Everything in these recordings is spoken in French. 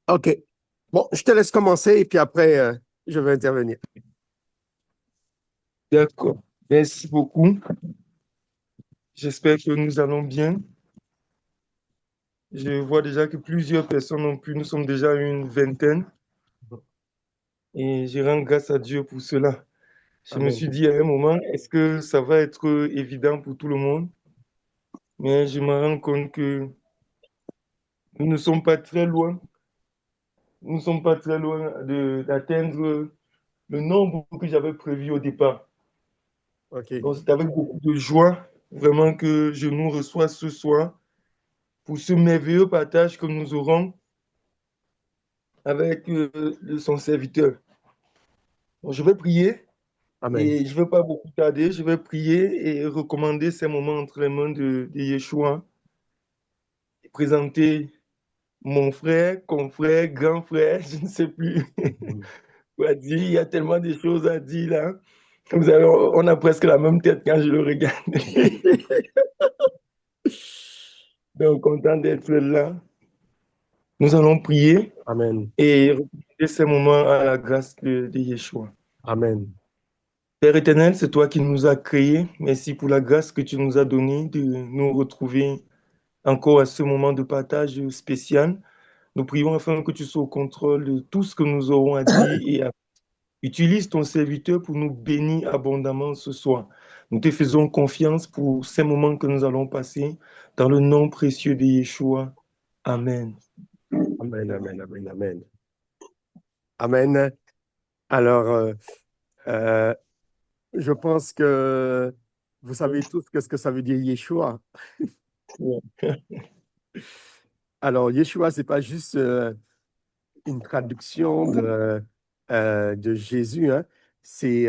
OK. Bon, je te laisse commencer et puis après, je vais intervenir. D'accord. Merci beaucoup. J'espère que nous allons bien. Je vois déjà que plusieurs personnes ont pu. Nous sommes déjà une vingtaine et je rends grâce à Dieu pour cela. Je me suis Amen. dit à un moment, est-ce que ça va être évident pour tout le monde? Mais je me rends compte que nous ne sommes pas très loin. Nous ne sommes pas très loin d'atteindre le nombre que j'avais prévu au départ. OK. Donc, c'est avec beaucoup de joie vraiment que je nous reçois ce soir pour ce merveilleux partage que nous aurons avec son serviteur. Donc, je vais prier Amen. et je ne vais pas beaucoup tarder. Je vais prier et recommander ces moments entre les mains de Yeshua et présenter mon frère, confrère, grand frère, je ne sais plus Mhm. quoi dire. Il y a tellement de choses à dire là. Vous avez, on a presque la même tête quand je le regarde. Donc, content d'être là. Nous allons prier Amen. et recommander ces moments à la grâce de Yeshua. Amen. Père éternel, c'est toi qui nous as créés. Merci pour la grâce que tu nous as donnée de nous retrouver encore à ce moment de partage spécial. Nous prions afin que tu sois au contrôle de tout ce que nous aurons à dire et utilise ton serviteur pour nous bénir abondamment ce soir. Nous te faisons confiance pour ces moments que nous allons passer dans le nom précieux de Yeshua. Amen. Amen. Amen. Amen. Amen. Amen. Alors, euh, je pense que vous savez tous qu'est-ce que ça veut dire Yeshua. Alors, Yeshua, c'est pas juste une traduction de Jésus, hein. C'est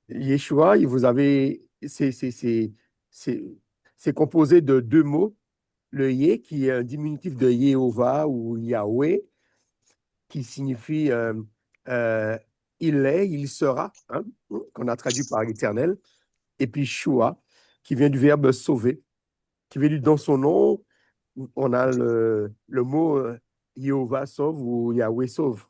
Yeshua, vous avez, c'est, c'est composé de deux mots. Le Yé, qui est un diminutif de Jéhovah ou Yahweh, qui signifie euh, il est, il sera, hein, qu'on a traduit par éternel. Et puis Shua, qui vient du verbe sauver, qui vient du dans son nom, on a le mot Jéhovah sauve ou Yahweh sauve.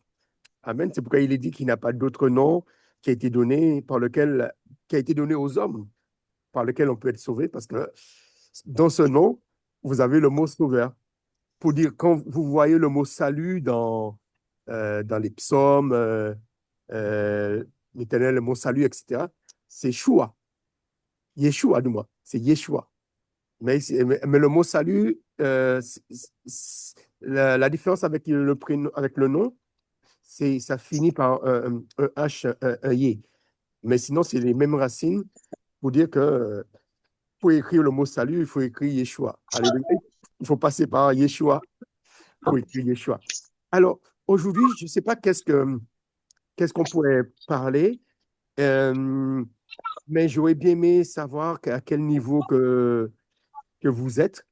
Amen. C'est pourquoi il est dit qu'il n'a pas d'autre nom qui a été donné par lequel, qui a été donné aux hommes, par lequel on peut être sauvé, parce que dans ce nom, vous avez le mot sauveur. Pour dire, quand vous voyez le mot salut dans les psaumes, euh, l'Éternel, le mot salut, etc., c'est Shua, Yeshua du moins, c'est Yeshua. Mais le mot salut, la différence avec le prénom, avec le nom, c'est ça finit par un H, un Y. Mais sinon, c'est les mêmes racines pour dire que pour écrire le mot salut, il faut écrire Yeshua. Alléluia. Il faut passer par Yeshua pour écrire Yeshua. Alors, aujourd'hui, je ne sais pas qu'est-ce qu'on pourrait parler, euh, mais j'aurais bien aimé savoir à quel niveau que vous êtes.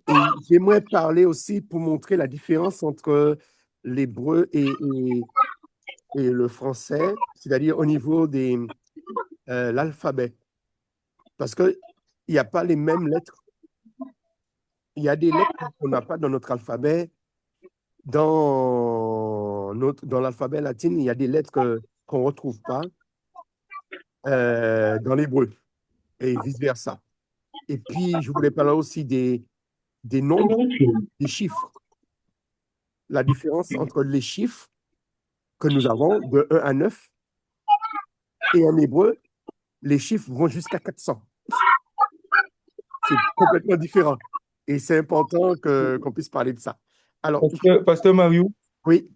Et j'aimerais parler aussi pour montrer la différence entre l'hébreu et le français, c'est-à-dire au niveau de l'alphabet. Parce qu'il n'y a pas les mêmes lettres. Il y a des lettres qu'on n'a pas dans notre alphabet. Dans l'alphabet latin, il y a des lettres qu'on ne retrouve pas dans l'hébreu et vice-versa. Et puis, je voulais parler aussi des nombres, des chiffres. La différence entre les chiffres que nous avons de 1 à 9 et en hébreu, les chiffres vont jusqu'à 400. C'est complètement différent. Et c'est important qu'on puisse parler de ça. Alors, Pasteur Mario, oui,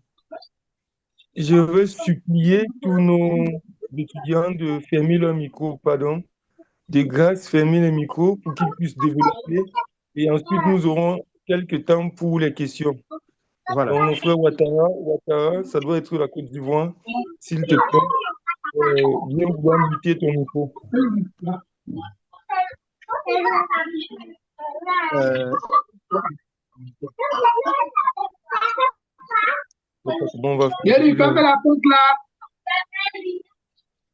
je veux supplier tous nos étudiants de fermer leur micro, pardon, de grâce fermer les micros pour qu'ils puissent développer. Et ensuite, nous aurons quelques temps pour les questions. voilà. Donc, mon frère Ouattara, ça doit être la Côte d'Ivoire. S'il te plaît, viens vouloir muter ton micro. Euh, D'accord, c'est bon, on va Il y a faire. du café la porte là.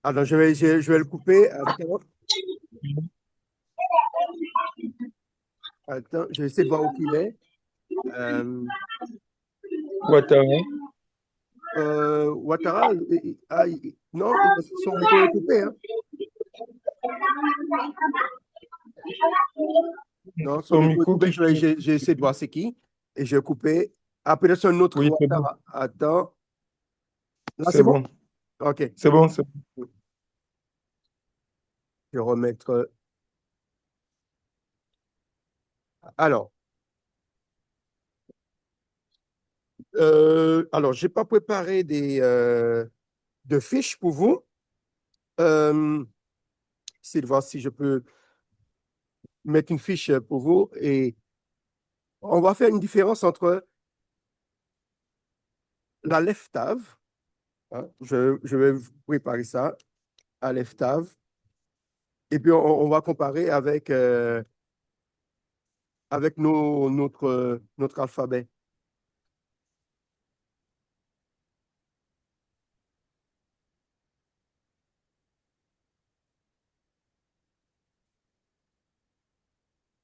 alors, je vais le couper. Attends, je vais essayer de voir où il est. Euh, Ouattara. Ouattara, non, son micro est coupé. Hein. Non, son Ton micro est micro coupé. qui coupe. J'ai essayé de voir c'est qui. Et j'ai coupé. Ah, peut-être un autre Oui, c'est bon. Ouattara. Attends. Là, c'est C'est bon? bon. OK. C'est bon, c'est bon. Je vais remettre. Alors, je n'ai pas préparé de fiches pour vous. C'est de voir si je peux mettre une fiche pour vous. Et on va faire une différence entre la lève-tave. Hein, je vais vous préparer ça. À lève-tave. Et puis, on va comparer avec notre alphabet.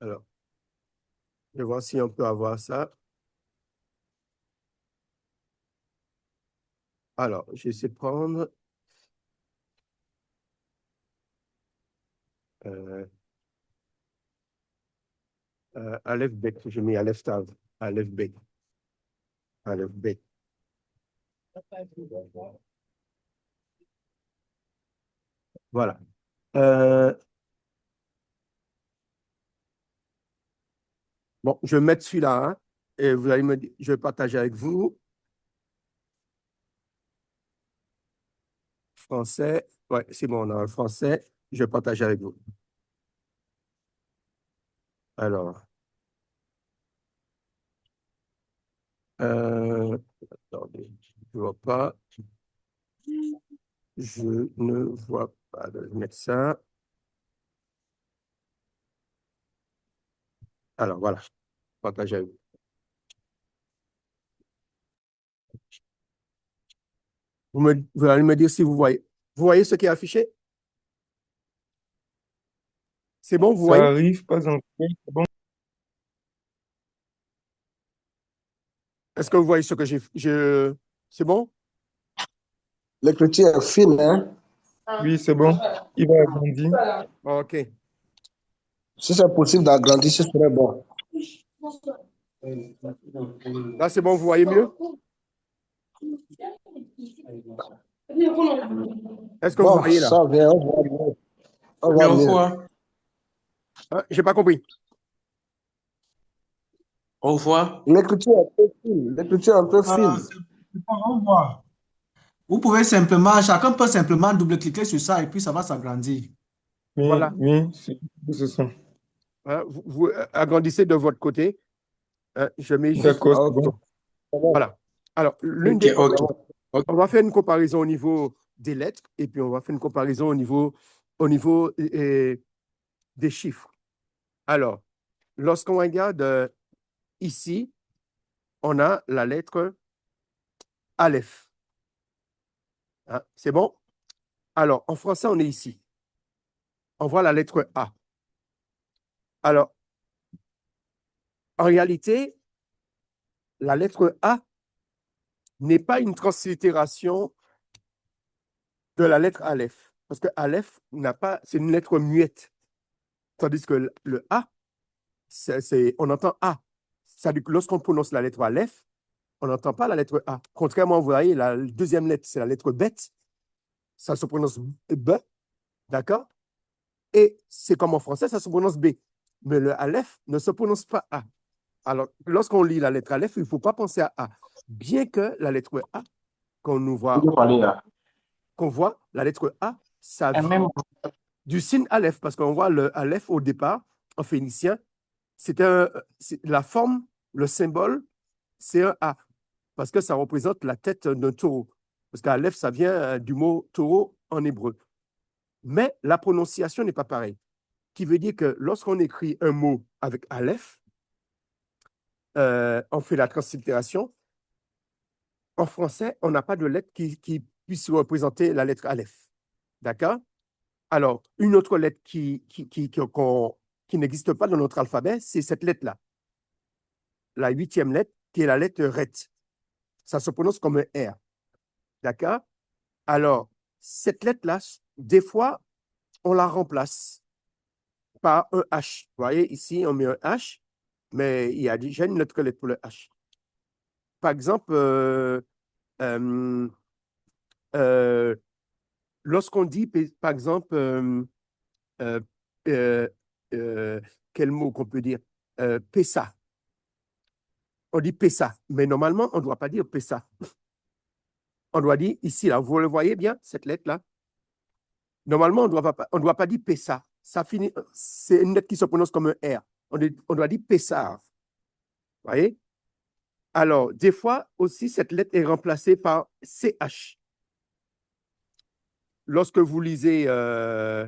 Alors, je vais voir si on peut avoir ça. Alors, j'essaie de prendre euh, Aleph Bet. Je mets Aleph Tav. Aleph Bet. Aleph Bet. Voilà. Bon, je vais mettre celui-là, hein, et vous allez me dire, je vais partager avec vous. Français. Ouais, c'est bon, on a un français. Je vais partager avec vous. Alors, attendez, je ne vois pas. Je ne vois pas. Je vais mettre ça. Alors, voilà, partager avec vous. Vous allez me dire si vous voyez. Vous voyez ce qui est affiché? C'est bon, vous Ça voyez? arrive, pas encore. C'est bon. Est-ce que vous voyez ce que C'est bon? L'écriture est fine, hein? Oui, c'est bon. Il va agrandir. OK. Si c'est possible d'agrandir, ce serait bon. Là, c'est bon, vous voyez mieux? Est-ce que vous Bon, voyez là? ça vient, on voit mieux. On Oui, voit on mieux. voit. Hein? J'ai pas compris. On voit. L'écriture est un peu fine. L'écriture est un peu fine. On voit. Vous pouvez simplement, chacun peut simplement double-cliquer sur ça et puis ça va s'agrandir. Oui, Voilà. oui, c'est ça. Hein, vous agrandissez de votre côté. Hein, je mets juste. D'accord, Ah, c'est ok. bon. C'est bon. Voilà. Alors, Ok, ok. Ok. on va faire une comparaison au niveau des lettres et puis on va faire une comparaison au niveau des chiffres. Alors, lorsqu'on regarde ici, on a la lettre Aleph. Hein, c'est bon? Alors, en français, on est ici. On voit la lettre A. Alors, en réalité, la lettre A n'est pas une translittération de la lettre Aleph. Parce que Aleph n'a pas, c'est une lettre muette. Tandis que le A, on entend A. C'est-à-dire que lorsqu'on prononce la lettre Aleph, on n'entend pas la lettre A. Contrairement, vous voyez, la deuxième lettre, c'est la lettre Bet. Ça se prononce B, d'accord? Et c'est comme en français, ça se prononce B. Mais le Aleph ne se prononce pas A. Alors, lorsqu'on lit la lettre Aleph, il ne faut pas penser à A. Bien que la lettre A, qu'on nous voit, qu'on voit, la lettre A, ça vient du signe Aleph, parce qu'on voit le Aleph au départ, en phénicien, la forme, le symbole, c'est un A, parce que ça représente la tête d'un taureau. Parce qu'Aleph, ça vient du mot taureau en hébreu. Mais la prononciation n'est pas pareille. Qui veut dire que lorsqu'on écrit un mot avec Aleph, on fait la translittération. En français, on n'a pas de lettre qui puisse représenter la lettre Aleph. D'accord? Alors, une autre lettre qui n'existe pas dans notre alphabet, c'est cette lettre-là. la 8e lettre, qui est la lettre ret. Ça se prononce comme un R. D'accord? Alors, cette lettre-là, des fois, on la remplace par un H. Vous voyez, ici, on met un H, mais il y a déjà une autre lettre pour le H. Par exemple, lorsqu'on dit, par exemple, euh, euh, quel mot qu'on peut dire? Pessa. On dit Pessa, mais normalement, on ne doit pas dire Pessa. On doit dire ici, là, vous le voyez bien, cette lettre-là? Normalement, on doit pas dire Pessa. Ça finit, c'est une lettre qui se prononce comme un R. On doit dire Pessa. Vous voyez? Alors, des fois aussi, cette lettre est remplacée par CH. Lorsque vous lisez euh,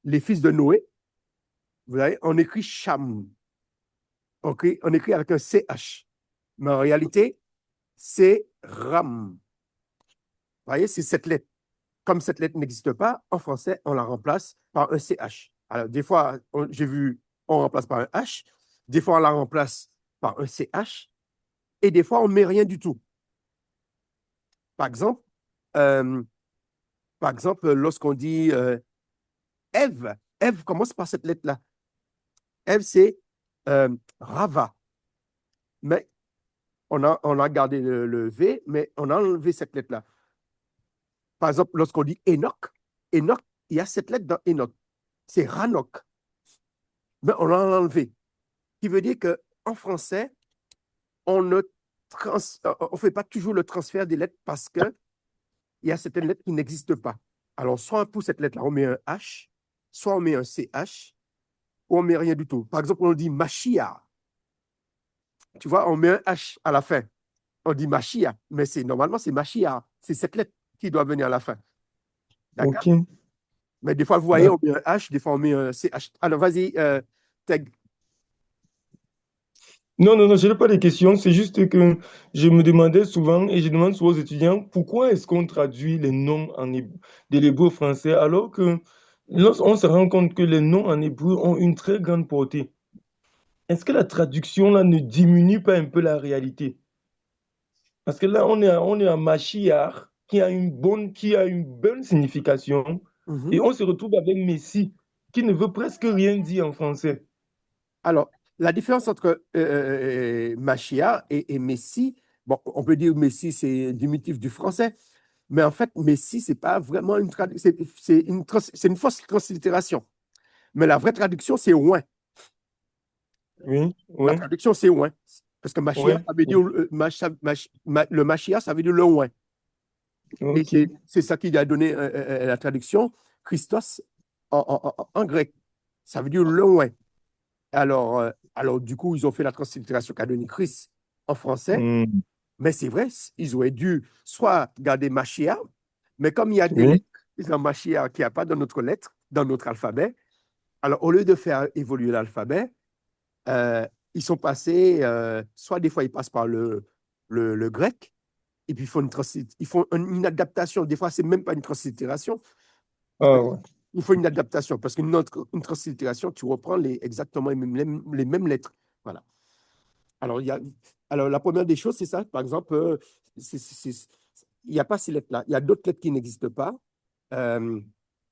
les fils de Noé, vous voyez, on écrit Cham. On écrit avec un CH. Mais en réalité, c'est Ram. Vous voyez, c'est cette lettre. Comme cette lettre n'existe pas, en français, on la remplace par un CH. Alors, des fois, j'ai vu, on remplace par un H. Des fois, on la remplace par un CH. Et des fois, on ne met rien du tout. Par exemple, lorsqu'on dit Ève, Ève commence par cette lettre-là. Ève, c'est Rava. Mais on a gardé le V, mais on a enlevé cette lettre-là. Par exemple, lorsqu'on dit Enoch, Enoch, il y a cette lettre dans Enoch. C'est Ranok. Mais on l'a enlevé. Ce qui veut dire qu'en français, on ne fait pas toujours le transfert des lettres parce qu'il y a certaines lettres qui n'existent pas. Alors, soit pour cette lettre-là, on met un H, soit on met un CH, ou on met rien du tout. Par exemple, on dit Machia. Tu vois, on met un H à la fin. On dit Machia, mais normalement, c'est Machia. C'est cette lettre qui doit venir à la fin. D'accord? Ok. Mais des fois, vous voyez, on met un H, des fois, on met un CH. Alors, vas-y, Teg. Non, non, non, je n'ai pas de questions. C'est juste que je me demandais souvent, et je demande souvent aux étudiants, pourquoi est-ce qu'on traduit les noms de l'hébreu au français alors que lorsqu'on se rend compte que les noms en hébreu ont une très grande portée. Est-ce que la traduction là ne diminue pas un peu la réalité? Parce que là, on est à Mashiach, qui a une bonne signification, et on se retrouve avec Messie, qui ne veut presque rien dire en français. Alors, la différence entre Machia et Messie, bon, on peut dire Messie, c'est un diminutif du français, mais en fait, Messie, c'est pas vraiment une traduction, c'est une fausse translittération. Mais la vraie traduction, c'est Oin. Oui, La oui, traduction, c'est Oin. Parce que oui, Machia, ça veut dire, le Machia, ça veut dire le Oin. Et ok. c'est ça qui a donné la traduction, Christos, en grec. Ça veut dire le Oin. Alors, du coup, ils ont fait la translittération qu'a donné Chris en français. Hmm, Mais c'est vrai, ils auraient dû soit garder Machia, mais comme il y a des oui, lettres dans Machia qu'il n'y a pas dans notre lettre, dans notre alphabet, alors au lieu de faire évoluer l'alphabet, euh, ils sont passés, soit des fois ils passent par le grec, et puis ils font une adaptation. Des fois, c'est même pas une translittération. ah, ouais. Il faut une adaptation, parce une translittération, tu reprends exactement les mêmes lettres. Voilà. Alors, alors, la première des choses, c'est ça. Par exemple, il n'y a pas ces lettres-là. Il y a d'autres lettres qui n'existent pas. Euh,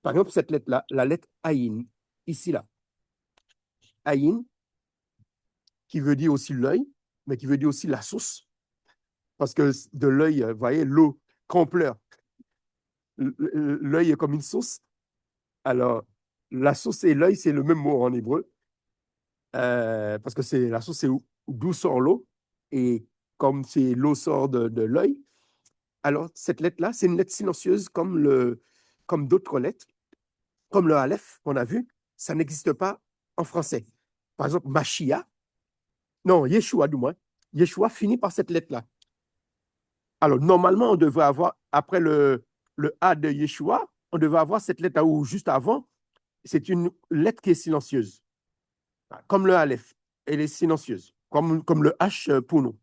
Par exemple, cette lettre-là, la lettre Aïn, ici, là. Aïn, qui veut dire aussi l'œil, mais qui veut dire aussi la source. Parce que de l'œil, vous voyez, l'eau, quand on pleure, l'œil est comme une source. Alors, la source et l'œil, c'est le même mot en hébreu. Parce que la source, c'est d'où sort l'eau. Et comme l'eau sort de l'œil, alors cette lettre-là, c'est une lettre silencieuse comme d'autres lettres, comme le Aleph qu'on a vu, ça n'existe pas en français. Par exemple, Machia, non, Yeshua du moins, Yeshua finit par cette lettre-là. Alors, normalement, on devrait avoir, après le A de Yeshua, on devrait avoir cette lettre-là où juste avant, c'est une lettre qui est silencieuse, comme le Aleph, elle est silencieuse, comme le H pour nous.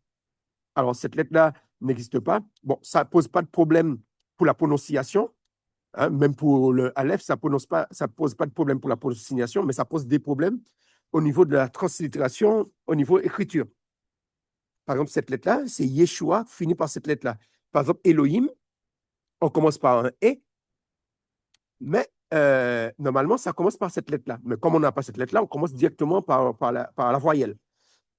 Alors, cette lettre-là n'existe pas. Bon, ça ne pose pas de problème pour la prononciation, hein, même pour le Aleph, ça pose pas de problème pour la prononciation, mais ça pose des problèmes au niveau de la translittération, au niveau écriture. Par exemple, cette lettre-là, c'est Yeshua, fini par cette lettre-là. Par exemple, Elohim, on commence par un E, mais normalement, ça commence par cette lettre-là. Mais comme on n'a pas cette lettre-là, on commence directement par la voyelle.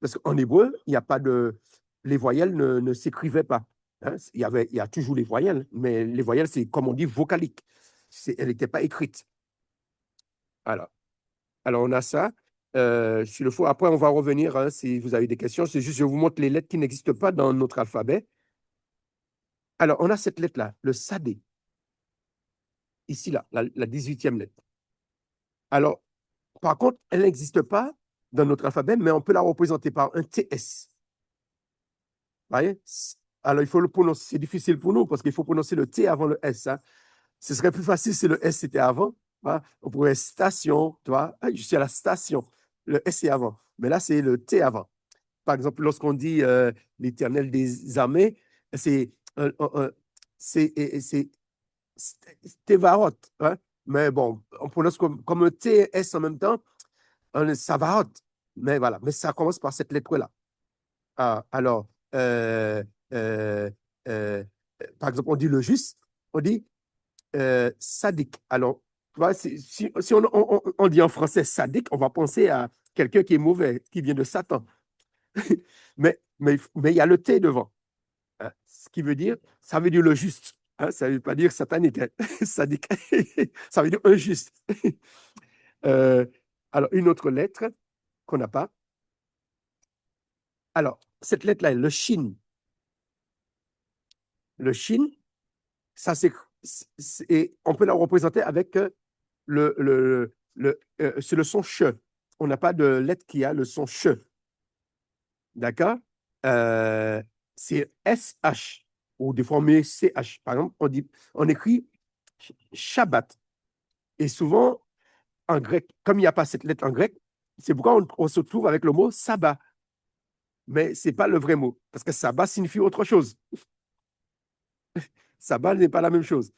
Parce qu'en hébreu, il n'y a pas de. Les voyelles ne s'écrivaient pas. Hein. Il y a toujours les voyelles, mais les voyelles, c'est comme on dit vocalique. Elle n'était pas écrite. Alors, on a ça. S'il le faut, après, on va revenir hein, si vous avez des questions. C'est juste, je vous montre les lettres qui n'existent pas dans notre alphabet. Alors, on a cette lettre-là, le sadé. Ici, là, la 18e lettre. Alors, par contre, elle n'existe pas dans notre alphabet, mais on peut la représenter par un TS. Vous voyez? Alors, il faut le prononcer. C'est difficile pour nous parce qu'il faut prononcer le T avant le S. Hein. Ce serait plus facile si le S était avant. Hein. On pourrait station, tu vois. Ah, je suis à la station. Le S est avant. Mais là, c'est le T avant. Par exemple, lorsqu'on dit l'Éternel des armées, c'est Tevarot. Hein? Mais bon, on prononce comme un T et S en même temps, un Savarot. Mais voilà, mais ça commence par cette lettre-là. Ah, alors, euh, euh, par exemple, on dit le juste, on dit sadique. Alors, tu vois, si on dit en français sadique, on va penser à quelqu'un qui est mauvais, qui vient de Satan. mais il y a le T devant. Hein, ce qui veut dire, ça veut dire le juste. Hein, ça ne veut pas dire satanique, hein, sadique. Ça veut dire injuste. Euh, alors, une autre lettre qu'on n'a pas. Alors, cette lettre-là, le shin. Le shin, ça c'est on peut la représenter avec c'est le son che. On n'a pas de lettre qui a le son che. D'accord? C'est SH, ou des fois on met CH. Par exemple, on écrit Shabbat. Et souvent, en grec, comme il n'y a pas cette lettre en grec, c'est pourquoi on se trouve avec le mot sabbat. Mais ce n'est pas le vrai mot, parce que sabbat signifie autre chose. Sabbat n'est pas la même chose.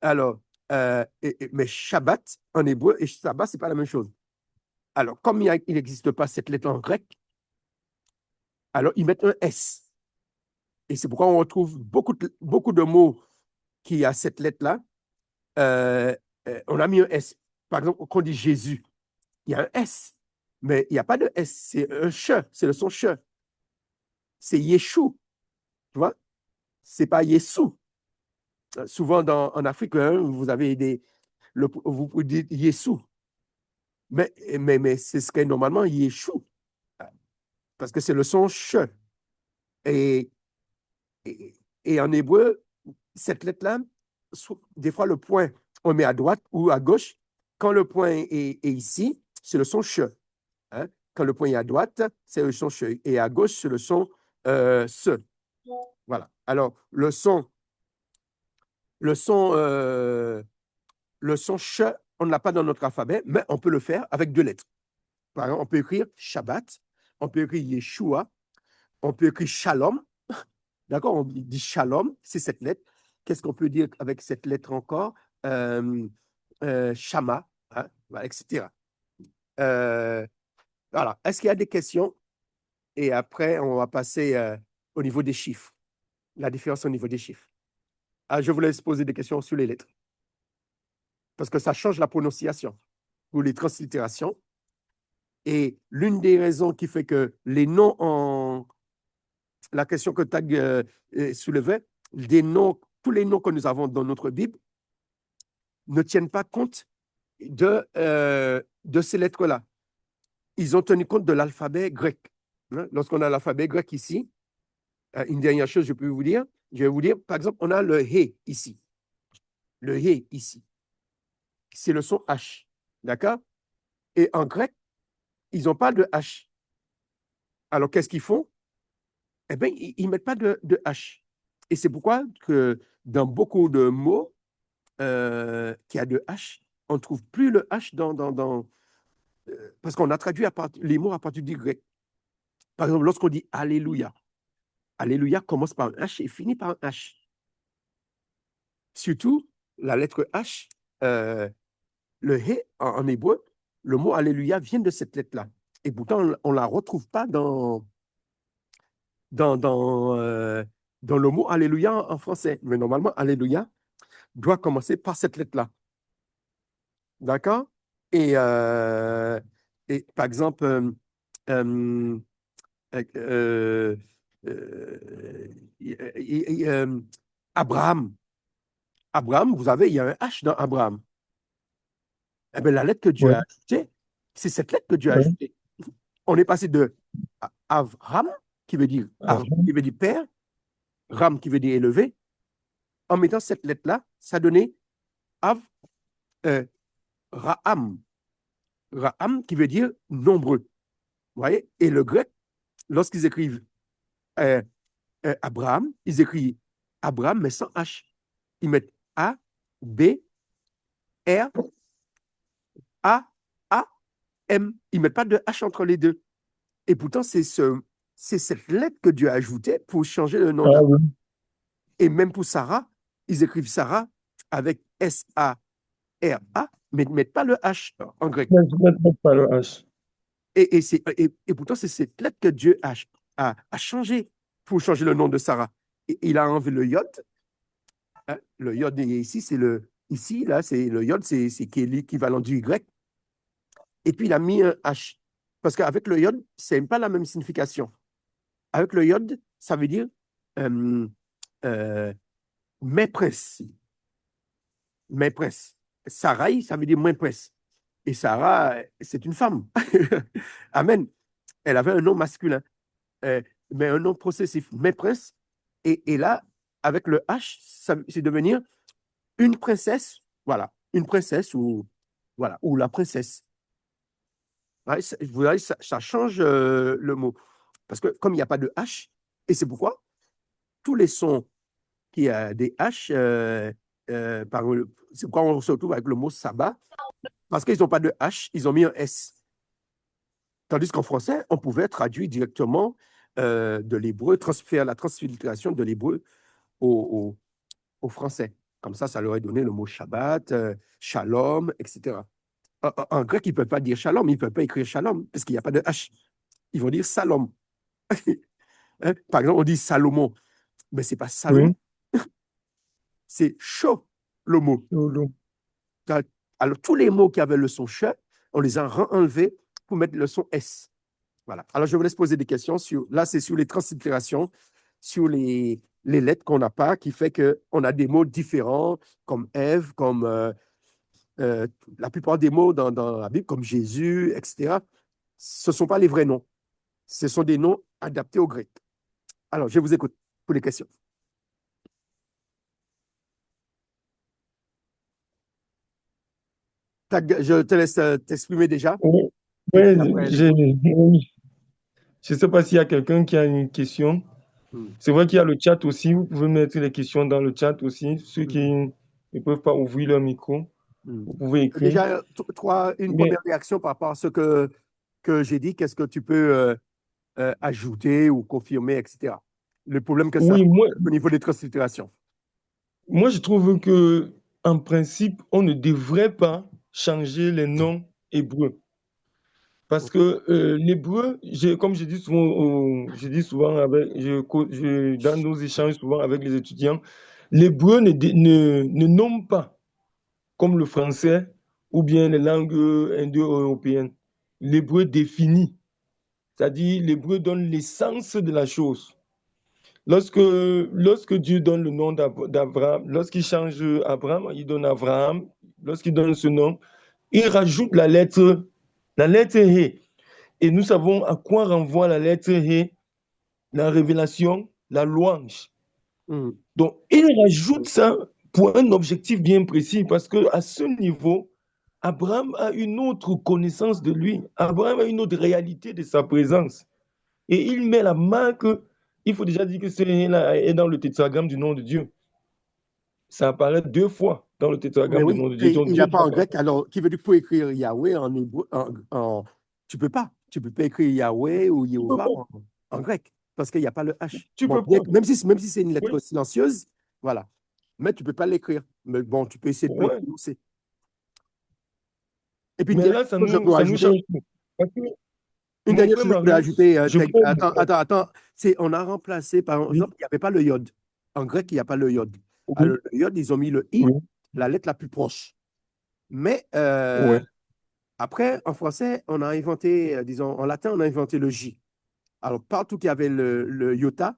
Alors, mais Shabbat en hébreu et sabbat, ce n'est pas la même chose. Alors, comme il n'existe pas cette lettre en grec, alors ils mettent un S. Et c'est pourquoi on retrouve beaucoup de mots qui a cette lettre-là. On a mis un S. Par exemple, quand on dit Jésus, il y a un S, mais il n'y a pas de S, c'est un che, c'est le son che. C'est Yeshua, tu vois? C'est pas Yessou. Souvent en Afrique, hein, vous avez vous dites Yessou, mais c'est ce qu'est normalement Yeshua, parce que c'est le son che. Et, et en hébreu, cette lettre-là, des fois le point, on met à droite ou à gauche. Quand le point est ici, c'est le son che. Hein? Quand le point est à droite, c'est le son che. Et à gauche, c'est le son se. Voilà. Alors, le son che, on ne l'a pas dans notre alphabet, mais on peut le faire avec deux lettres. Par exemple, on peut écrire Shabbat, on peut écrire Yeshua, on peut écrire Shalom. D'accord? On dit Shalom, c'est cette lettre. Qu'est-ce qu'on peut dire avec cette lettre encore? Shama, hein? Voilà, etc. Voilà. Est-ce qu'il y a des questions? Et après, on va passer au niveau des chiffres. La différence au niveau des chiffres. Ah, je vous laisse poser des questions sur les lettres. Parce que ça change la prononciation ou les translittérations. Et l'une des raisons qui fait que les noms la question que Tag soulevait, tous les noms que nous avons dans notre Bible ne tiennent pas compte de ces lettres-là. Ils ont tenu compte de l'alphabet grec. Hein? Lorsqu'on a l'alphabet grec ici, une dernière chose, je vais vous dire, par exemple, on a le He ici. Le He ici. C'est le son H. D'accord? Et en grec, ils n'ont pas de H. Alors, qu'est-ce qu'ils font? Eh bien, ils ne mettent pas de H. Et c'est pourquoi que dans beaucoup de mots qui a de H, on ne trouve plus le H parce qu'on a traduit les mots à partir du grec. Par exemple, lorsqu'on dit Alléluia, Alléluia commence par un H et finit par un H. Surtout, la lettre H, le He en hébreu, le mot Alléluia vient de cette lettre-là. Et pourtant, on ne la retrouve pas dans, dans, euh, dans le mot Alléluia en français. Mais normalement, Alléluia doit commencer par cette lettre-là. D'accord? Et, par exemple, euh, euh, euh, euh, Abraham. Abraham, vous avez, il y a un H dans Abraham. Eh bien, la lettre que Dieu Oui, a ajoutée, c'est cette lettre que Dieu a oui. ajoutée. On est passé de Avram, qui veut dire, Abraham. qui veut dire père, Ram, qui veut dire élevé. En mettant cette lettre-là, ça donnait Av, euh, Raham. Raham, qui veut dire nombreux. Vous voyez? Et le grec, lorsqu'ils écrivent euh, Abraham, ils écrivent Abraham, mais sans H. Ils mettent A, B, R, A, A, M. Ils ne mettent pas de H entre les deux. Et pourtant, c'est cette lettre que Dieu a ajoutée pour changer le nom Ah d'Abraham. oui. Et même pour Sarah, ils écrivent Sarah avec S-A-R-A, mais ils ne mettent pas le H en grec. Mais pas le H. Et pourtant, c'est cette lettre que Dieu a changé pour changer le nom de Sarah. Et il a enlevé le yod. Hein, le yod ici, c'est ici, là, c'est le yod, c'est qui est l'équivalent du grec. Et puis, il a mis un H. Parce qu'avec le yod, ce n'est pas la même signification. Avec le yod, ça veut dire maîtresse. Maîtresse. Sarai, ça veut dire maîtresse. Et Sarah, c'est une femme. Amen. Elle avait un nom masculin, mais un nom possessif, maîtresse. Et là, avec le H, c'est devenir une princesse. Voilà, une princesse voilà, ou la princesse. Ouais, vous voyez, ça change le mot. Parce que comme il n'y a pas de H, et c'est pourquoi tous les sons qui a des H, c'est pourquoi on se retrouve avec le mot sabbat, parce qu'ils n'ont pas de H, ils ont mis un S. Tandis qu'en français, on pouvait traduire directement de l'hébreu, faire la translittération de l'hébreu au français. Comme ça leur aurait donné le mot Shabbat, Shalom, etc. En grec, ils ne peuvent pas dire Shalom, ils ne peuvent pas écrire Shalom, parce qu'il n'y a pas de H. Ils vont dire Salom. Hein? Par exemple, on dit Salomon, mais ce n'est pas Salomon, Oui. c'est chaud, le mot. Lolo. Alors, tous les mots qui avaient le son ch, on les a enlevés pour mettre le son S. Voilà. Alors, je vous laisse poser des questions. Là, c'est sur les translittérations, sur les lettres qu'on n'a pas, qui fait qu'on a des mots différents, comme Ève, comme la plupart des mots dans la Bible, comme Jésus, etc. Ce ne sont pas les vrais noms. Ce sont des noms adaptés au grec. Alors, je vous écoute pour les questions. Je te laisse t'exprimer déjà. Oui, Et puis ouais, après, je ne sais pas s'il y a quelqu'un qui a une question. C'est vrai qu'il y a le chat aussi. Vous pouvez mettre les questions dans le chat aussi. Ceux qui ne peuvent pas ouvrir leur micro, vous pouvez écrire. Déjà, une première réaction par rapport à ce que j'ai dit. Qu'est-ce que tu peux ajouter ou confirmer, etc. Le problème que ça Oui, pose au niveau des translittérations. moi, je trouve que en principe, on ne devrait pas changer les noms hébreux. Parce que l'hébreu, comme je dis souvent dans nos échanges souvent avec les étudiants, l'hébreu ne nomme pas comme le français ou bien les langues indo-européennes. L'hébreu définit, c'est-à-dire l'hébreu donne l'essence de la chose. Lorsque Dieu donne le nom d'Abraham, lorsqu'il change Abraham, il donne Abraham, lorsqu'il donne ce nom, il rajoute la lettre He. Et nous savons à quoi renvoie la lettre He, la révélation, la louange. Donc, il rajoute ça pour un objectif bien précis, parce qu'à ce niveau, Abraham a une autre connaissance de lui. Abraham a une autre réalité de sa présence. Et il met la marque, il faut déjà dire que ce He-là est dans le tétragramme du nom de Dieu. Ça apparaît 2 fois dans le tétragramme du nom de Dieu. Et Donc, il n'y Dieu a pas en grec, alors qui veut dire pour écrire Yahweh en hébreu, tu ne peux pas. Tu ne peux pas écrire Yahweh ou Yehovah en grec, parce qu'il n'y a pas le H. Tu Bon, peux pas. même si c'est une lettre Oui. silencieuse, voilà. Mais tu ne peux pas l'écrire. Mais bon, tu peux essayer de le prononcer. Et puis, mais là, ça nous change tout. Parce que Une Mon dernière frère chose que je voulais Mario, ajouter, je crois. attends. On a remplacé, par Oui, exemple, il n'y avait pas le iode. En grec, il n'y a pas le iode. oui, Alors, le iode, ils ont mis le i, oui, la lettre la plus proche. Mais ouais. après, en français, on a inventé, disons, en latin, on a inventé le j. Alors, partout qu'il y avait le iota,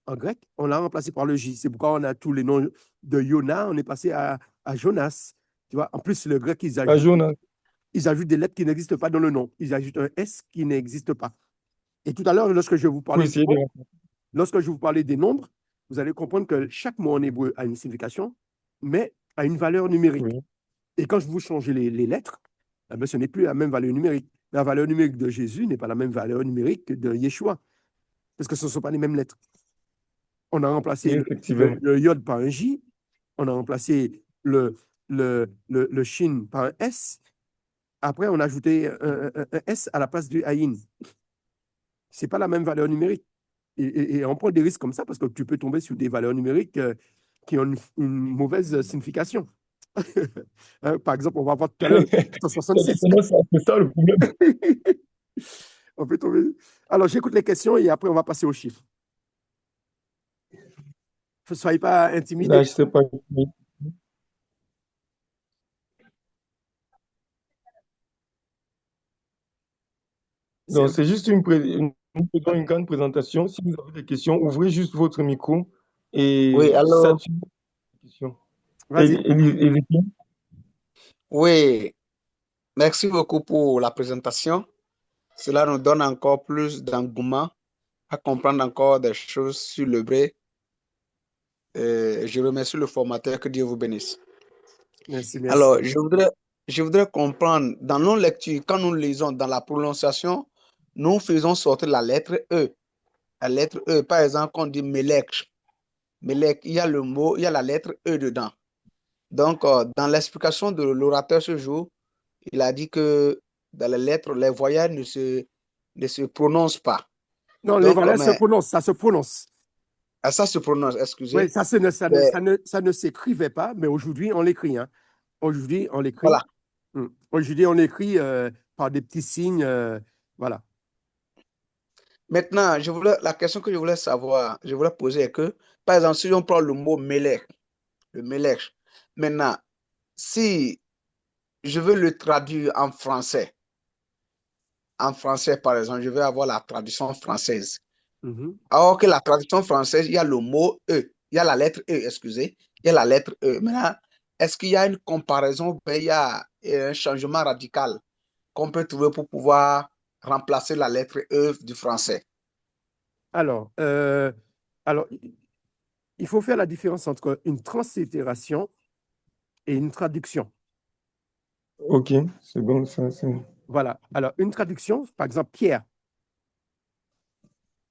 en grec, on l'a remplacé par le j. C'est pourquoi on a tous les noms de Yona, on est passé à Jonas. Tu vois, en plus, le grec, À Jonas, ils ajoutent des lettres qui n'existent pas dans le nom. Ils ajoutent un S qui n'existe pas. Et tout à l'heure, pour essayer de. lorsque je vous parlais des nombres, vous allez comprendre que chaque mot en hébreu a une signification, mais a une valeur numérique. Oui, Et quand je vous change les lettres, eh bien, ce n'est plus la même valeur numérique. La valeur numérique de Jésus n'est pas la même valeur numérique que de Yeshua, parce que ce ne sont pas les mêmes lettres. On a remplacé effectivement. le iode par un J, on a remplacé le shin par un S, après on a ajouté un S à la place du ayin. Ce n'est pas la même valeur numérique. Et on prend des risques comme ça parce que tu peux tomber sur des valeurs numériques qui ont une mauvaise signification. Hein, par exemple, on va voir tout à l'heure le 166. C'est ça le problème. On peut tomber. Alors, j'écoute les questions et après, on va passer aux chiffres. Ne soyez pas Là, intimidés. je sais pas. C'est Donc, un- c'est juste une grande présentation. Si vous avez des questions, ouvrez juste votre micro Oui, et alors, saturez les questions. Vas-y. oui, merci beaucoup pour la présentation. Cela nous donne encore plus d'engouement à comprendre encore des choses sur le bré. Je remercie le formateur, que Dieu vous bénisse. Merci, merci. Alors, je voudrais comprendre, dans nos lectures, quand nous lisons dans la prononciation, nous faisons sortir la lettre E. La lettre E, par exemple, quand on dit Melech, Melech, il y a le mot, il y a la lettre E dedans. Donc, dans l'explication de l'orateur ce jour, il a dit que dans les lettres, les voyelles ne se prononcent pas. Non, les Donc, valeurs se mais prononcent, ça se prononce. ça se prononce, Oui, excusez. Mais ça ne s'écrivait pas, mais aujourd'hui, on l'écrit. Hein. Aujourd'hui, on l'écrit. voilà. Aujourd'hui, on l'écrit par des petits signes. Voilà. Maintenant, la question que je voulais savoir, je voulais poser est que, par exemple, si on prend le mot Melech, le Melech, maintenant, si je veux le traduire en français, par exemple, je vais avoir la traduction française. Mhm. Alors que la traduction française, il y a le mot E, il y a la lettre E, excusez, il y a la lettre E. Maintenant, est-ce qu'il y a une comparaison, ben, il y a un changement radical qu'on peut trouver pour pouvoir remplacer la lettre E du français? Alors, alors, il faut faire la différence entre une translittération et une traduction. Ok, c'est bon, ça. Voilà. Alors, une traduction, par exemple, Pierre.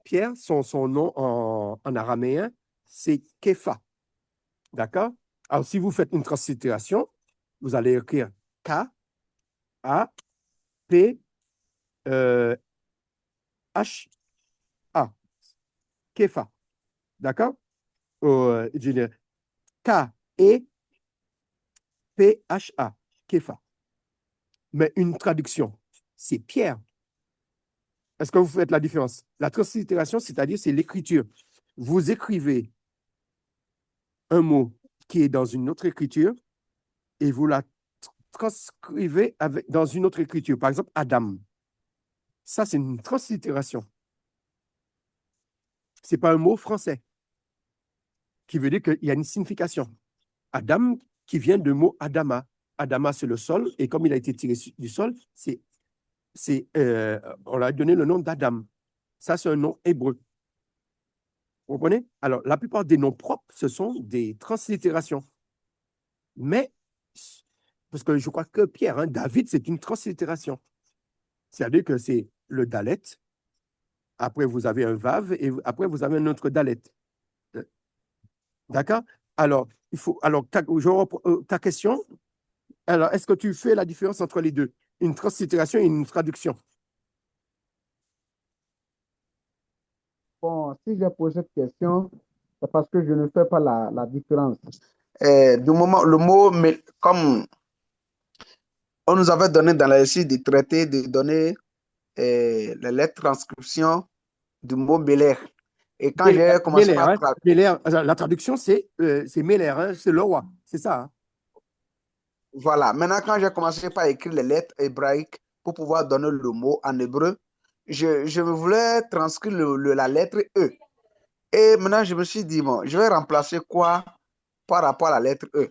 Pierre, son nom en araméen, c'est Képha. D'accord? Alors, si vous faites une translittération, vous allez écrire K-A-P-H-A. Képha. D'accord? Je dirais K-E-P-H-A. Képha. Mais une traduction, c'est Pierre. Est-ce que vous faites la différence? La translittération, c'est-à-dire, c'est l'écriture. Vous écrivez un mot qui est dans une autre écriture et vous la transcrivez dans une autre écriture. Par exemple, Adam. Ça, c'est une translittération. Ce n'est pas un mot français qui veut dire qu'il y a une signification. Adam, qui vient du mot Adama. Adama, c'est le sol, et comme il a été tiré du sol, on lui a donné le nom d'Adam. Ça, c'est un nom hébreu. Vous comprenez? Alors, la plupart des noms propres, ce sont des translittérations. Mais, parce que je crois que Pierre, hein, David, c'est une translittération. C'est-à-dire que c'est le Dalet, après vous avez un Vav, et après vous avez un autre Dalet. D'accord? Alors, ta question, alors, est-ce que tu fais la différence entre les deux? Une translittération et une traduction? Bon, si j'ai posé cette question, c'est parce que je ne fais pas la différence. Du moment, le mot, mais comme on nous avait donné dans la récit du traité de donner les lettres transcription du mot Meller. Et quand Meller, j'ai commencé Meller, par hein. traduire, Meller, la traduction, c'est Meller, hein, c'est le roi, c'est ça. Hein. voilà. Maintenant, quand j'ai commencé par écrire les lettres hébraïques pour pouvoir donner le mot en hébreu, je voulais transcrire la lettre E. Et maintenant, je me suis dit, bon, je vais remplacer quoi par rapport à la lettre E.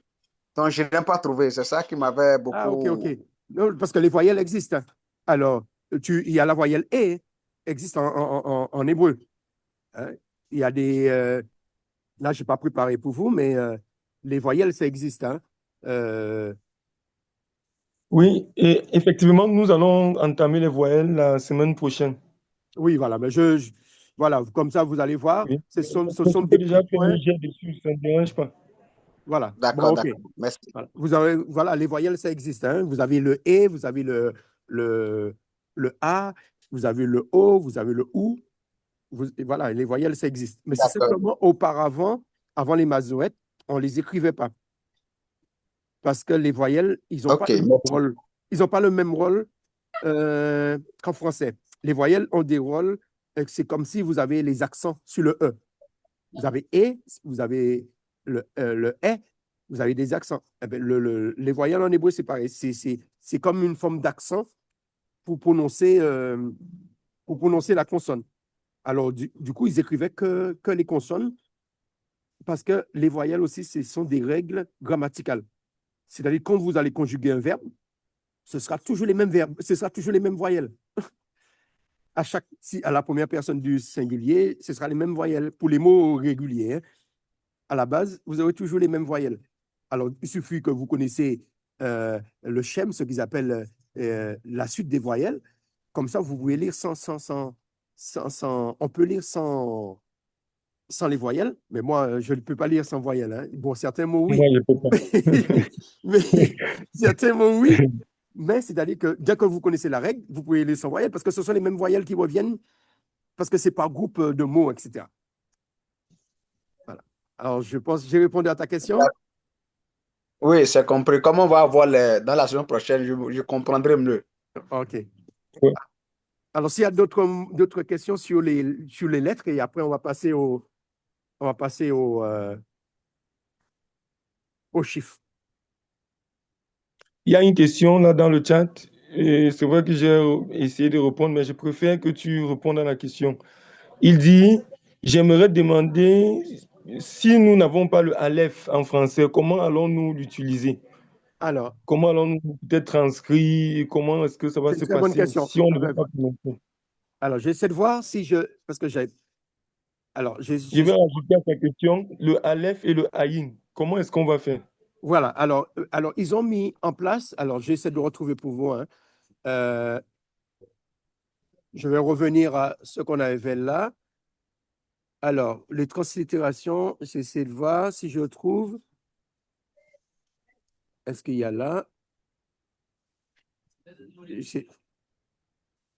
Donc, je n'ai pas trouvé. C'est ça qui m'avait Ah, ok, ok. beaucoup... Non, parce que les voyelles existent. Hein. Alors, il y a la voyelle E, existe en hébreu. Hein. Il y a des... là, je n'ai pas préparé pour vous, mais les voyelles, ça existe. Hein. Euh, Oui, et effectivement, nous allons entamer les voyelles la semaine prochaine. oui, voilà. Mais voilà, comme ça, vous allez voir. Oui. Ce Donc, sont tu peux des petits déjà faire un points. jet dessus, ça ne me dérange pas. Voilà. Bon, D'accord, OK. d'accord. Merci. Voilà. Vous avez, voilà, les voyelles, ça existe. Hein. Vous avez le E, vous avez le A, vous avez le O, vous avez le OU. Et voilà, les voyelles, ça existe. Mais c'est D'accord. simplement auparavant, avant les masorettes, on ne les écrivait pas. Parce que les voyelles, ils n'ont pas OK, le même merci. rôle. Ils n'ont pas le même rôle qu'en français. Les voyelles ont des rôles, c'est comme si vous avez les accents sur le E. Vous avez E, vous avez le E, vous avez des accents. Eh bien, les voyelles en hébreu, c'est pareil. C'est comme une forme d'accent pour prononcer la consonne. Alors, du coup, ils écrivaient que les consonnes parce que les voyelles aussi, ce sont des règles grammaticales. C'est-à-dire, quand vous allez conjuguer un verbe, ce sera toujours les mêmes verbes, ce sera toujours les mêmes voyelles. À la première personne du singulier, ce sera les mêmes voyelles. Pour les mots réguliers, hein, à la base, vous aurez toujours les mêmes voyelles. Alors, il suffit que vous connaissez le schème, ce qu'ils appellent la suite des voyelles. Comme ça, vous pouvez lire on peut lire sans les voyelles, mais moi, je ne peux pas lire sans voyelles. Hein. Bon, certains mots, oui. Moi, je ne peux pas. Mais certains mots, oui. Mais c'est-à-dire que dès que vous connaissez la règle, vous pouvez lire sans voyelles parce que ce sont les mêmes voyelles qui reviennent parce que c'est par groupe de mots, etc. Voilà. Alors, je pense que j'ai répondu à ta question. Oui, c'est compris. Comme on va avoir dans la semaine prochaine, je comprendrai mieux. OK. Ouais. Alors, s'il y a d'autres questions sur les lettres, et après, on va passer aux chiffres. Il y a une question là dans le chat. Et c'est vrai que j'ai essayé de répondre, mais je préfère que tu répondes à la question. Il dit, j'aimerais demander si nous n'avons pas le Aleph en français, comment allons-nous l'utiliser? Alors, Comment allons-nous peut-être transcrire? Comment est-ce que ça va c'est une se très bonne passer question. si on ne veut pas prononcer? Alors, j'essaie de voir si parce que j'ai. Alors, Je vais rajouter à ta question le Aleph et le Aïn. Comment est-ce qu'on va faire? voilà. Alors, ils ont mis en place. Alors, j'essaie de retrouver pour vous. Hein. Je vais revenir à ce qu'on avait là. Alors, les translittérations, j'essaie de voir si je trouve. Est-ce qu'il y a là?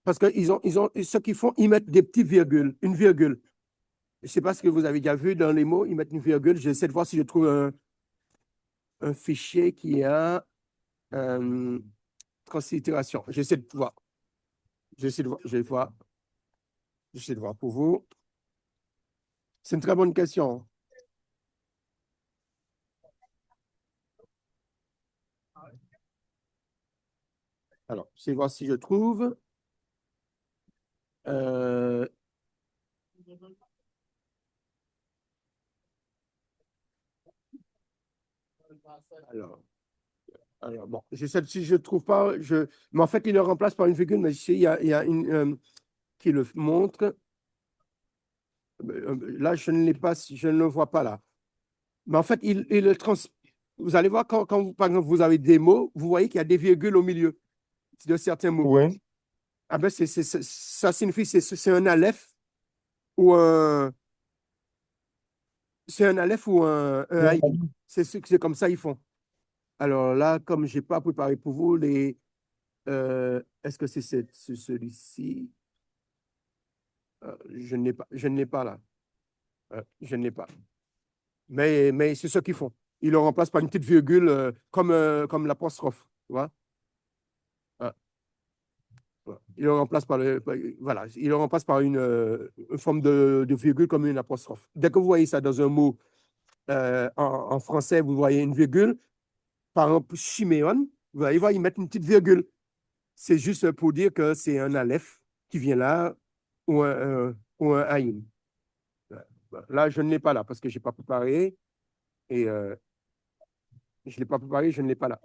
Parce que ce qu'ils font, ils mettent des petites virgules, une virgule. Je ne sais pas ce que vous avez déjà vu dans les mots, ils mettent une virgule. J'essaie de voir si je trouve un fichier qui a translittération. J'essaie de voir. J'essaie de voir. J'essaie de voir pour vous. C'est une très bonne question. Alors, j'essaie de voir si je trouve. Alors, bon, si je ne trouve pas, mais en fait, il le remplace par une virgule, mais il y a une qui le montre. Là, je ne l'ai pas, je ne le vois pas là. Mais en fait, il le vous allez voir, quand par exemple, vous avez des mots, vous voyez qu'il y a des virgules au milieu de certains mots. Oui. Ah ben, ça signifie c'est un aleph ou un. C'est un aleph ou un aïn. C'est comme ça ils font. Alors là, comme je n'ai pas préparé pour vous, est-ce que c'est celui-ci? Je ne l'ai pas là. Je ne l'ai pas. Mais c'est ce qu'ils font. Ils le remplacent par une petite virgule comme l'apostrophe. Tu vois? Ah. Il le remplace voilà, il le remplace par une forme de virgule comme une apostrophe. Dès que vous voyez ça dans un mot en français, vous voyez une virgule. Par exemple, Chiméon, vous allez voir, ils mettent une petite virgule. C'est juste pour dire que c'est un aleph qui vient là ou un aïn. Là, je ne l'ai pas là parce que je n'ai pas préparé et je ne l'ai pas préparé, je ne l'ai pas là.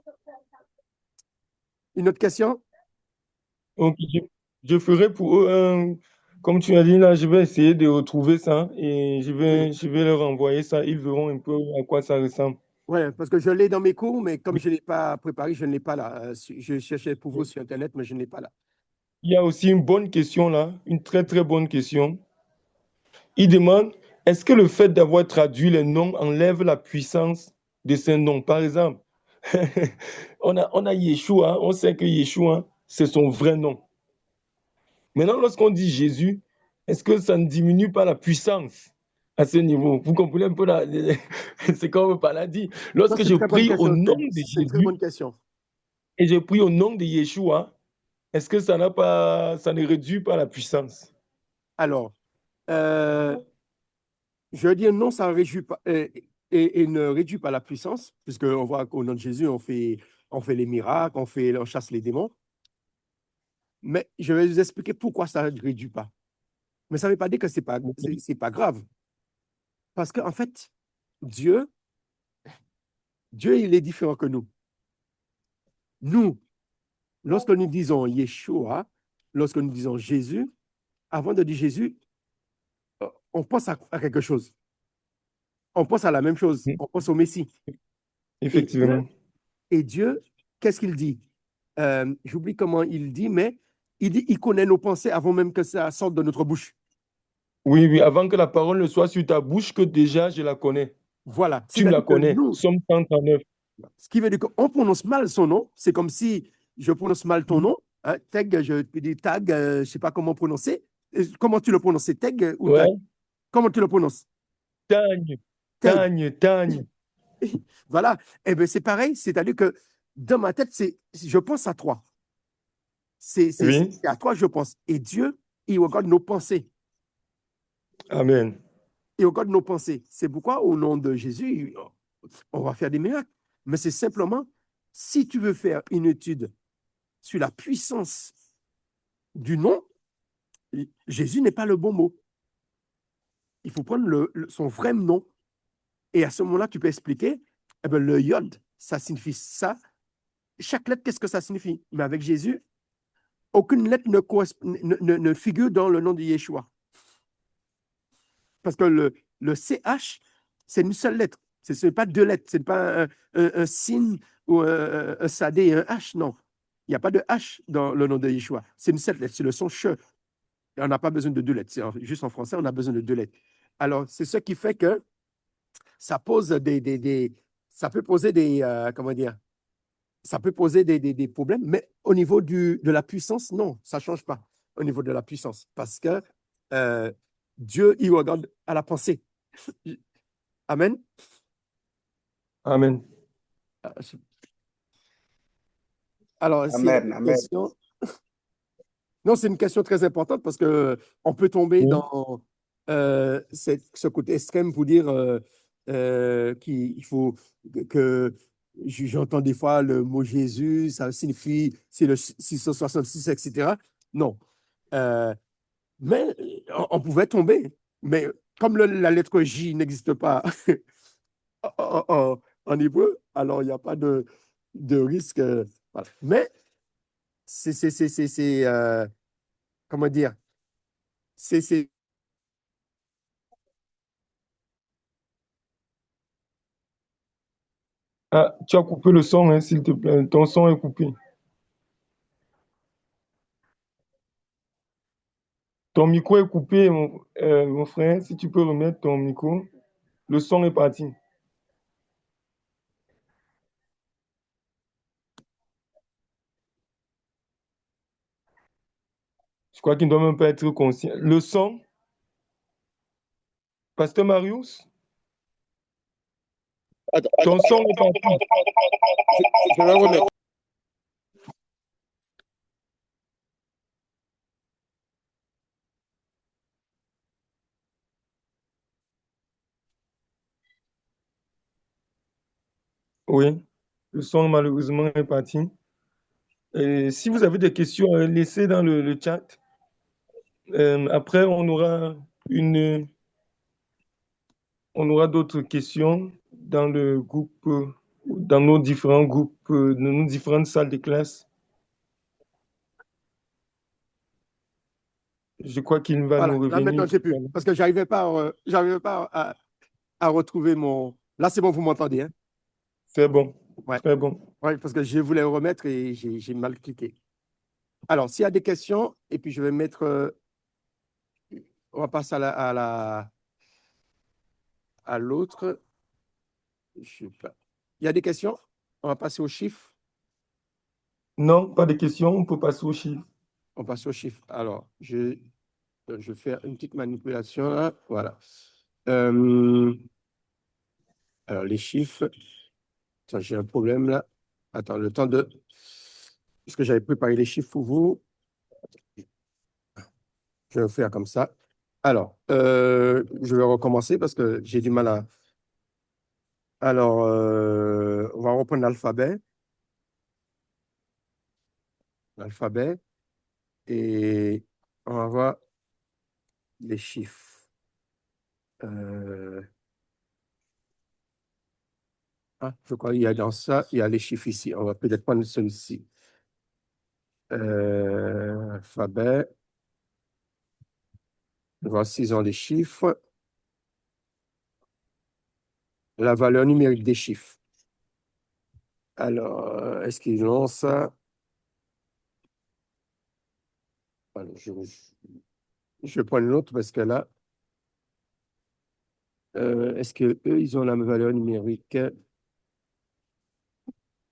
Une autre question? Donc, je ferai pour eux comme tu as dit là, je vais essayer de retrouver ça et Oui. je vais leur envoyer ça. Ils verront un peu à quoi ça ressemble. Oui, parce que je l'ai dans mes cours, mais comme je ne l'ai pas préparé, je ne l'ai pas là. Je cherchais pour vous sur Internet, mais je ne l'ai pas là. Il y a aussi une bonne question là, une très très bonne question. Il demande, est-ce que le fait d'avoir traduit les noms enlève la puissance de ces noms? Par exemple, on a Yeshua, on sait que Yeshua, c'est son vrai nom. Maintenant, lorsqu'on dit Jésus, est-ce que ça ne diminue pas la puissance à ce niveau? Vous comprenez un peu c'est comme Paula dit. Ça, Lorsque c'est je une très bonne prie au question. nom de C'est une très Jésus bonne question. et je prie au nom de Yeshua, est-ce que ça ne réduit pas la puissance? Alors, je veux dire non, ça réduit pas, et ne réduit pas la puissance, puisqu'on voit qu'au nom de Jésus, on fait les miracles, on chasse les démons. Mais je vais vous expliquer pourquoi ça ne réduit pas. Mais ça ne veut pas dire que ce n'est pas grave. Parce qu'en fait, Dieu, il est différent que nous. Nous, lorsque nous disons Yeshua, lorsque nous disons Jésus, avant de dire Jésus, on pense à quelque chose. On pense à la même chose. On pense au Messie. Et Dieu, Effectivement. et Dieu, qu'est-ce qu'il dit? J'oublie comment il dit, mais il dit il connaît nos pensées avant même que ça sorte de notre bouche. Oui, oui, avant que la parole ne soit sur ta bouche, que déjà je la connais. Voilà. Tu me la C'est-à-dire que connais. nous, Somme 139. ce qui veut dire qu'on prononce mal son nom, c'est comme si je prononce mal ton nom. Hein, Teg, je te dis Tag, je ne sais pas comment prononcer. Comment tu le prononces? C'est Teg ou Tag? Ouais. Comment tu le prononces? Tagne, Teg. tagne. Voilà. Eh bien, c'est pareil. C'est-à-dire que dans ma tête, je pense à toi. C'est Oui. à toi que je pense. Et Dieu, il regarde nos pensées. Amen. Il regarde nos pensées. C'est pourquoi, au nom de Jésus, on va faire des miracles. Mais c'est simplement, si tu veux faire une étude sur la puissance du nom, Jésus n'est pas le bon mot. Il faut prendre son vrai nom. Et à ce moment-là, tu peux expliquer, eh bien, le yod, ça signifie ça. Chaque lettre, qu'est-ce que ça signifie? Mais avec Jésus, aucune lettre ne figure dans le nom de Yeshua. Parce que le CH, c'est une seule lettre. Ce n'est pas deux lettres. Ce n'est pas un signe ou un sadé et un H. Non. Il n'y a pas de H dans le nom de Yeshua. C'est une seule lettre. C'est le son che. Et on n'a pas besoin de deux lettres. Juste en français, on a besoin de deux lettres. Alors, c'est ce qui fait que ça pose ça peut poser comment dire, ça peut poser des problèmes, mais au niveau de la puissance, non, ça ne change pas au niveau de la puissance, parce que Dieu, il regarde à la pensée. Amen. Amen. Alors, s'il y a Amen, une amen. question, non, c'est une question très importante parce que on peut tomber Oui. dans ce côté extrême pour dire qu'il faut que j'entends des fois le mot Jésus, ça signifie c'est le 666, etc. Non. Euh, mais on pouvait tomber. Mais comme la lettre J n'existe pas en hébreu, alors il n'y a pas de risque. Voilà. Mais comment dire, c'est Ah, tu as coupé le son, hein, s'il te plaît. Ton son est coupé. Ton micro est coupé, mon frère. Si tu peux remettre ton micro, le son est parti. Je crois qu'il ne doit même pas être conscient. Le son, Pasteur Marius, ton son est parti. je vais remettre. Oui, le son malheureusement est parti. Et si vous avez des questions, laissez dans le chat. Après, on aura d'autres questions dans le groupe, dans nos différents groupes, dans nos différentes salles de classe. Je crois qu'il va nous Voilà, là revenir. maintenant, j'ai pu. Parce que j'arrivais pas à retrouver mon. Là, c'est bon, vous m'entendez, hein? C'est bon, Ouais. très bon. Ouais, parce que je voulais remettre et j'ai mal cliqué. Alors, s'il y a des questions, et puis je vais mettre. On va passer à l'autre. Je sais pas. Il y a des questions? On va passer aux chiffres. Non, pas de questions, on peut passer au chiffre. On passe aux chiffres. Alors, je vais faire une petite manipulation là. Voilà. Euh, alors, les chiffres. Attends, j'ai un problème là. Attends, le temps de. Parce que j'avais préparé les chiffres pour vous. Je vais faire comme ça. Alors, je vais recommencer parce que j'ai du mal à. Alors, on va reprendre l'alphabet. L'alphabet. Et on va voir les chiffres. Euh, je crois qu'il y a dans ça, il y a les chiffres ici. On va peut-être prendre celui-ci. Alphabet. Voici ils ont les chiffres. La valeur numérique des chiffres. Alors, est-ce qu'ils ont ça? Alors, je vais prendre l'autre parce que là, est-ce que eux, ils ont la valeur numérique?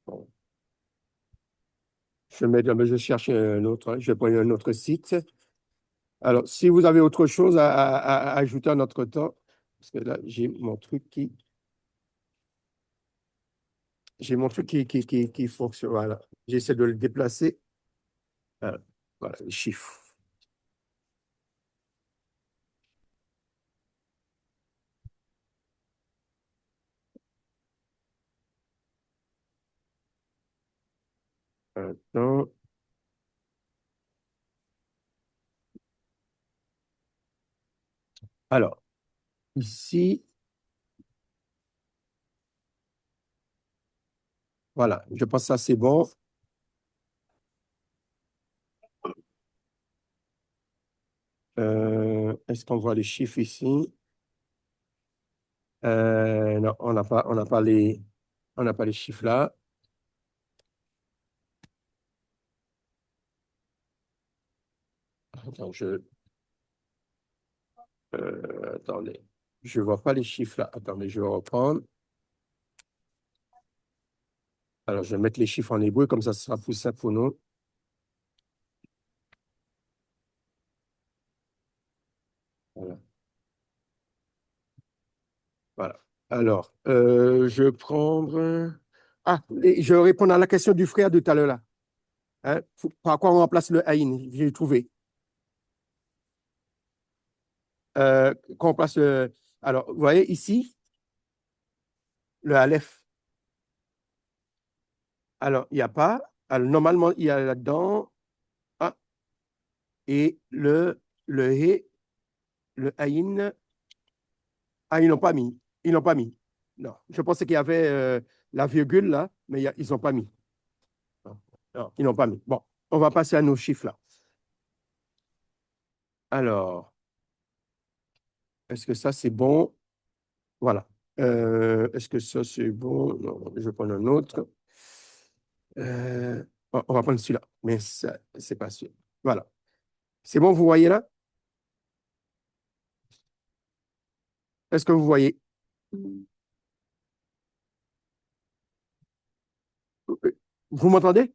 Bon, je cherche un autre, hein. Je vais prendre un autre site. Alors, si vous avez autre chose à ajouter à notre temps, parce que là, j'ai mon truc qui fonctionne. Voilà. J'essaie de le déplacer. Voilà, les chiffres. Attends. Alors, ici, voilà, je pense que ça c'est bon. Est-ce qu'on voit les chiffres ici? Non, on n'a pas les chiffres là. Attends, attendez, je vois pas les chiffres là. Attendez, je vais reprendre. Alors, je vais mettre les chiffres en hébreu, comme ça, ce sera plus simple pour nous. Voilà. Voilà. Alors, je vais prendre. Ah, et je vais répondre à la question du frère de tout à l'heure là. Hein, par quoi on remplace le Aïn? J'ai trouvé. Qu'on remplace le. Alors, vous voyez ici, le Aleph. Alors, il n'y a pas. Alors, normalement, il y a là-dedans. Ah, et le He, le Aïn. Ah, ils n'ont pas mis. Ils n'ont pas mis. Non. Je pensais qu'il y avait la virgule là, mais ils n'ont pas mis. Non, non, ils n'ont pas mis. Bon, on va passer à nos chiffres là. Alors, est-ce que ça c'est bon? Voilà. Est-ce que ça c'est bon? Non, je vais prendre un autre. On va prendre celui-là, mais ça, c'est pas sûr. Voilà. C'est bon, vous voyez là? Est-ce que vous voyez? Vous m'entendez?